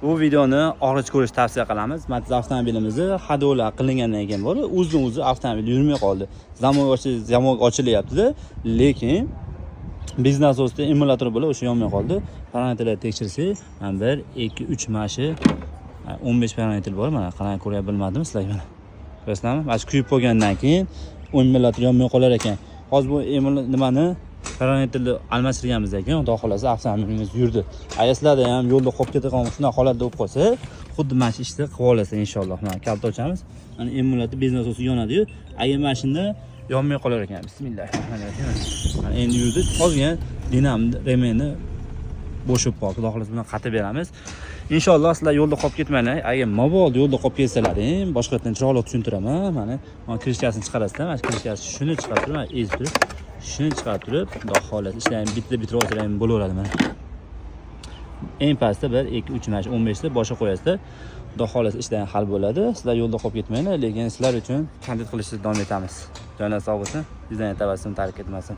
Bu videoni og'riq ko'rish tavsiya qilamiz. Matiz avtomobilimizni hadolar qilingandan keyin bor, o'zi avtomobil yurmay qoldi. Zamok ochilyapti-da, lekin biznes asosida emulyator bilan o'sha yonmay qoldi. Parametrlarni tekshirsak, mana 1, 2, 3 mashi 15 parametr bor. Mana qarang, ko'rib bilmadim sizlar mana. Ko'rasizlarmi? Mana shu kuyib qolgandan keyin emulyator yonmay qolar ekan. Hozir bu nimani parametrni almashtirganimizdan keyin xudo xolasa avtomobilimiz yurdi. Agar sizlarda ham yo'lda qolib ketadigan shunday holatda bo'lib qolsa, xuddi mana shu ishni qilib olasiz inshaalloh. Mana kalt ochamiz. Mana emulyator biznes asosi yonadi-yu. Agar mashina yonmay qolar ekan. Bismillahirrohmanirrohim. Mana endi yurdi. Qolgan dinamni remeni bo'shib qoldi. Xudo xolasa buni qatib beramiz. Inshaalloh sizlar yo'lda qolib ketmanglar. Agar mabodo yo'lda qolib ketsalar-ham, boshqadan chiroyli tushuntiraman. Mana krishkasini chiqarasizlar. Mana krishkasi shuni chiqarib turib, mana ezib turib, shuni chiqarib turib, xudo xolasa ishlarni bitta o'tirib bo'laveradi mana. Eng pastda 1, 2, 3 mana 15 ta boshqa qo'yasizlar. Xudo xolasa ishlarni hal bo'ladi. Sizlar yo'lda qolib ketmanglar, lekin sizlar uchun kontent qilishni davom etamiz. Joylar sog' bo'lsin. Bizdan tabassum tark etmasin.